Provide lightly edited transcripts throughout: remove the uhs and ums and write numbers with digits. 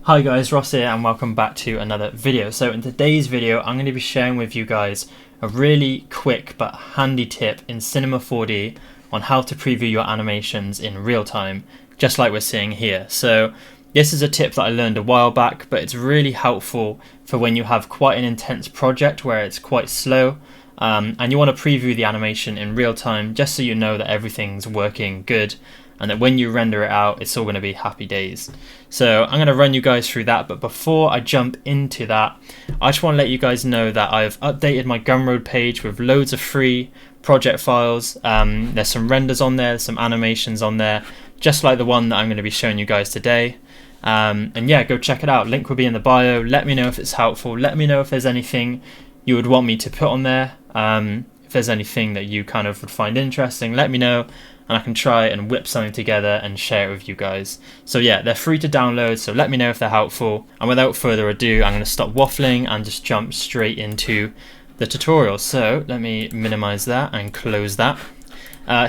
Hi guys, Ross here and welcome back to another video. So in today's video I'm going to be sharing with you guys a really quick but handy tip in Cinema 4D on how to preview your animations in real time, just like we're seeing here. So this is a tip that I learned a while back, but it's really helpful for when you have quite an intense project where it's quite slow and you want to preview the animation in real time just so you know that everything's working good and that when you render it out it's all going to be happy days. So I'm going to run you guys through that, but before I jump into that I just want to let you guys know that I've updated my Gumroad page with loads of free project files. There's some renders on there, some animations on there, just like the one that I'm going to be showing you guys today. And yeah, go check it out. Link will be in the bio. Let me know if it's helpful. Let me know if there's anything you would want me to put on there. If there's anything that you kind of would find interesting, let me know and I can try and whip something together and share it with you guys. So yeah, they're free to download, so let me know if they're helpful. And without further ado, I'm going to stop waffling and just jump straight into the tutorial. So let me minimize that and close that.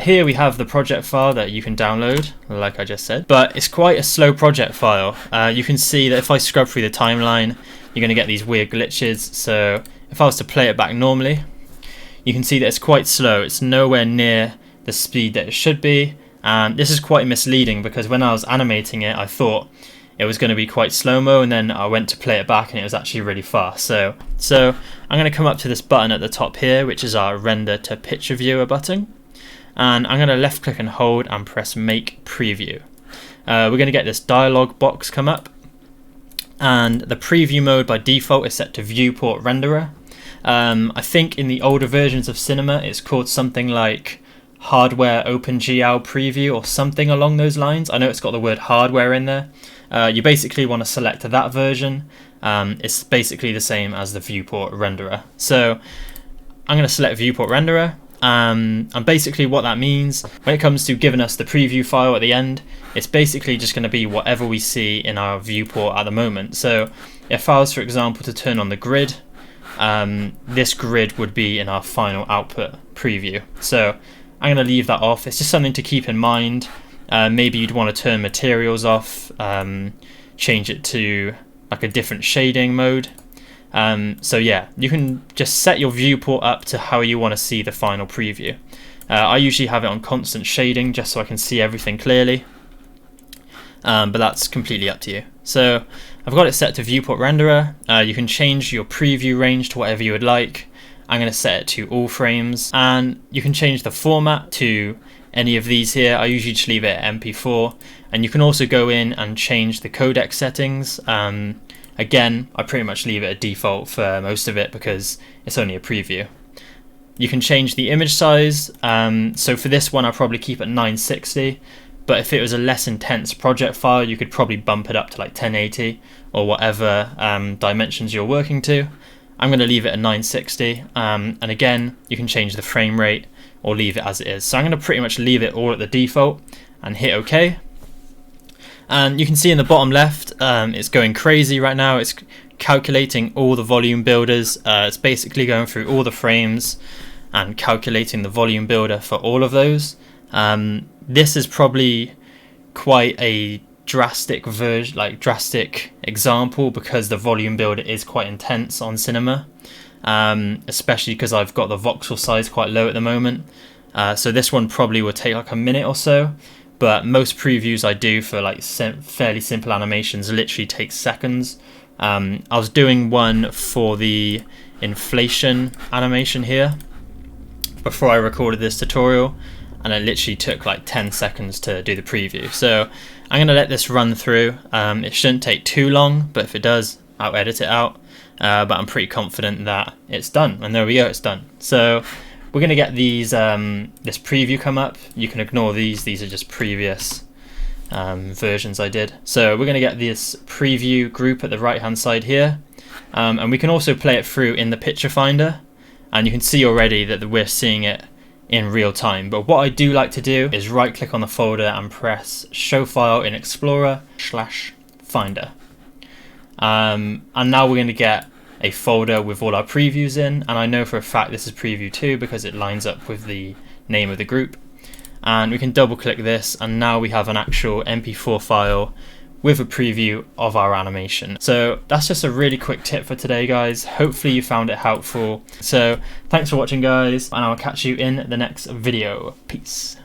Here we have the project file that you can download, like I just said, but it's quite a slow project file. You can see that if I scrub through the timeline, you're going to get these weird glitches. So if I was to play it back normally, you can see that it's quite slow. It's nowhere near the speed that it should be, and this is quite misleading because when I was animating it I thought it was going to be quite slow-mo, and then I went to play it back and it was actually really fast. So I'm going to come up to this button at the top here, which is our render to picture viewer button, and I'm going to left click and hold and press make preview. We're going to get this dialog box come up, and the preview mode by default is set to Viewport Renderer. I think in the older versions of Cinema it's called something like Hardware OpenGL Preview or something along those lines. I know it's got the word hardware in there. You basically want to select that version. It's basically the same as the Viewport Renderer. So I'm going to select Viewport Renderer, and basically what that means when it comes to giving us the preview file at the end, it's basically just going to be whatever we see in our viewport at the moment. So if I was, for example, to turn on the grid, this grid would be in our final output preview. So I'm going to leave that off. It's just something to keep in mind. Maybe you'd want to turn materials off, change it to like a different shading mode. So yeah, you can just set your viewport up to how you want to see the final preview. I usually have it on constant shading just so I can see everything clearly, but that's completely up to you. So I've got it set to Viewport Renderer. You can change your preview range to whatever you would like. I'm going to set it to all frames, and you can change the format to any of these here. I usually just leave it at MP4, and you can also go in and change the codec settings. Again, I pretty much leave it at default for most of it because it's only a preview. You can change the image size, so for this one I'll probably keep it 960, but if it was a less intense project file you could probably bump it up to like 1080 or whatever dimensions you're working to. I'm going to leave it at 960, and again you can change the frame rate or leave it as it is. So I'm going to pretty much leave it all at the default and hit OK. And you can see in the bottom left it's going crazy right now. It's calculating all the volume builders. It's basically going through all the frames and calculating the volume builder for all of those. This is probably quite a drastic example because the volume builder is quite intense on Cinema, especially because I've got the voxel size quite low at the moment. So this one probably will take like a minute or so, but most previews I do for like fairly simple animations literally take seconds. I was doing one for the inflation animation here before I recorded this tutorial, and it literally took like 10 seconds to do the preview. So I'm going to let this run through. It shouldn't take too long, but if it does, I'll edit it out. But I'm pretty confident that it's done. And there we go, it's done. So we're going to get these this preview come up. You can ignore these. These are just previous versions I did. So we're going to get this preview group at the right-hand side here. And we can also play it through in the picture finder. And you can see already that we're seeing it in real time. But what I do like to do is right click on the folder and press show file in Explorer/Finder, and now we're going to get a folder with all our previews in, and I know for a fact this is preview 2 because it lines up with the name of the group. And we can double click this, and now we have an actual MP4 file with a preview of our animation. So that's just a really quick tip for today, guys. Hopefully you found it helpful. So thanks for watching, guys, and I'll catch you in the next video. Peace.